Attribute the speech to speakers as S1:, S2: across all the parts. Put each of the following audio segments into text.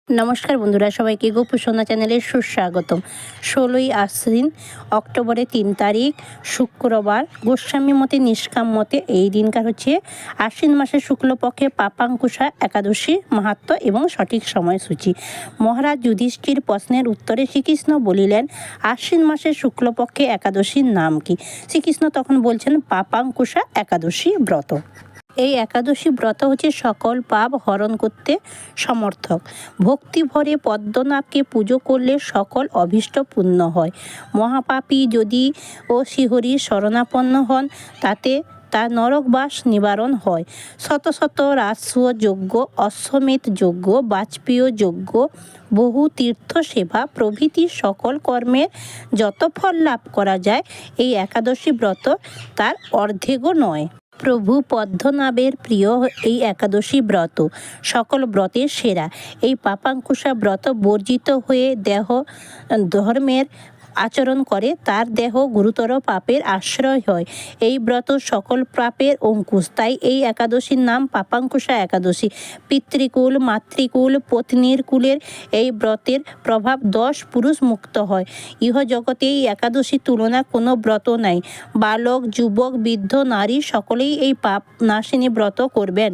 S1: নমস্কার বন্ধুরা, সবাইকে গোপুসোনা চ্যানেলে সুস্বাগতম। 16ই আশ্বিন, অক্টোবরের 3 তারিখ শুক্রবার। গোস্বামী মতে, নিষ্কাম মতে এই দিনকার হচ্ছে আশ্বিন মাসের শুক্লপক্ষে পাপাঙ্কুশা একাদশী মাহাত্ম্য এবং সঠিক সময়সূচি। মহারাজ যুধিষ্ঠির প্রশ্নের উত্তরে শ্রীকৃষ্ণ বলিলেন, আশ্বিন মাসের শুক্লপক্ষে একাদশীর নাম কি? শ্রীকৃষ্ণ তখন বলছেন, পাপাঙ্কুশা একাদশী ব্রত। এই একাদশী ব্রত হচ্ছে সকল পাপ হরণ করতে সমর্থক। ভক্তি ভরে পদ্মনাভকে পুজো করলে সকল অভীষ্ট পূর্ণ হয়। মহাপাপী যদি ও শ্রীহরির শরণাপন্ন হন, তাতে তার নরকবাস নিবারণ হয়। শত শত রাজস্ব যজ্ঞ, অশ্বমেধ যজ্ঞ, বাজপেয় যজ্ঞ, বহু তীর্থ সেবা প্রভৃতি সকল কর্মের যত ফল লাভ করা যায়, এই একাদশী ব্রত তার অর্ধেকও নয়। প্রভু পদ্মনাভের প্রিয় এই একাদশী ব্রত সকল ব্রতের সেরা। এই পাপাঙ্কুশা ব্রত বর্জিত হয়ে দেহ ধর্মের আচরণ করে, তার দেহ গুরুতর পাপের আশ্রয় হয়। এই ব্রত সকল পাপের অঙ্কুশ, তাই এই একাদশীর নাম পাপাঙ্কুশা একাদশী। পিতৃকুল, মাতৃকুল, পত্নীর কুলের এই ব্রতের প্রভাব 10 পুরুষ মুক্ত হয়। ইহ জগতে এই একাদশীর তুলনা কোনো ব্রত নাই। বালক, যুবক, বৃদ্ধ, নারী সকলেই এই পাপ নাশিনী ব্রত করবেন।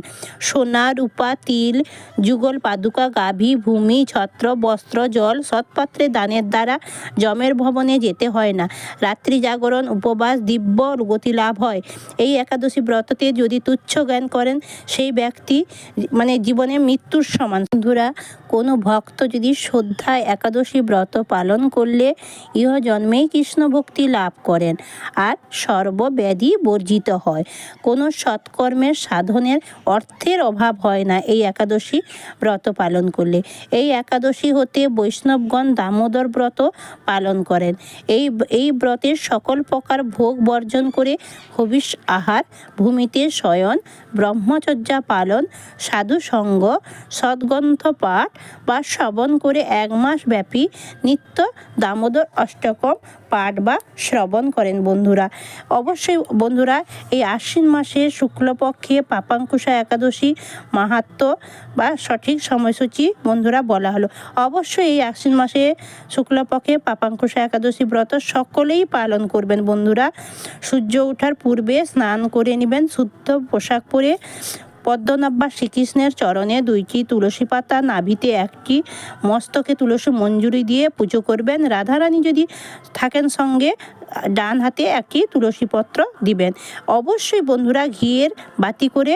S1: সোনা, রূপা, তিল, যুগল, পাদুকা, গাভী, ভূমি, ছত্র, বস্ত্র, জল সৎপাত্রে দানের দ্বারা যমের ভবনে যেতে হয় না। রাত্রি জাগরণ, উপবাস, দিব্য গতি লাভ হয়। এই একাদশী ব্রততে যদি তুচ্ছ জ্ঞান করেন, সেই ব্যক্তি জীবনে মৃত্যুর সমান। বন্ধুরা, কোনো ভক্ত যদি শ্রদ্ধায় একাদশী ব্রত পালন করলে ইহ জন্মেই কৃষ্ণ ভক্তি লাভ করেন আর সর্বব্যাধি বর্জিত হয়। কোনো সৎকর্মের সাধনের অর্থের অভাব হয় না এই একাদশী ব্রত পালন করলে। এই একাদশী হতে বৈষ্ণবগণ দামোদর ব্রত পালন করেন। এই ব্রতের সকল প্রকার ভোগ বর্জন করে হবিষ আহার, ভূমিতে শয়ন, ব্রহ্মচর্যা পালন, সাধু সঙ্গ, সদ্গ্রন্থ পাঠ বা শ্রবণ করে 1 মাস ব্যাপী নিত্য দামোদর অষ্টকম পাঠ বা শ্রবণ করেন। বন্ধুরা, অবশ্যই বন্ধুরা, এই আশ্বিন মাসের শুক্লপক্ষে পাপাঙ্কুশা একাদশী মাহাত্ম্য বা সঠিক সময়সূচি বন্ধুরা বলা হলো। অবশ্যই এই আশ্বিন মাসে শুক্লপক্ষে পাপাঙ্কুশা একাদশী ব্রত সকলেই পালন করবেন। বন্ধুরা, সূর্য ওঠার পূর্বে স্নান করে নেবেন, শুদ্ধ পোশাক পরে পদ্মনাভ বা শ্রীকৃষ্ণের চরণে 2টি তুলসী পাতা, নাভিতে 1টি, মস্তকে তুলসী মঞ্জুরি দিয়ে পুজো করবেন। রাধারানী যদি থাকেন সঙ্গে, ডান হাতে 1টি তুলসী পত্র দিবেন। অবশ্যই বন্ধুরা, ঘিয়ের বাতি করে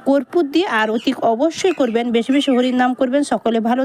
S1: কর্পূর দিয়ে আরতি অবশ্যই করবেন। বেশি বেশি হরির নাম করবেন। সকলে ভালো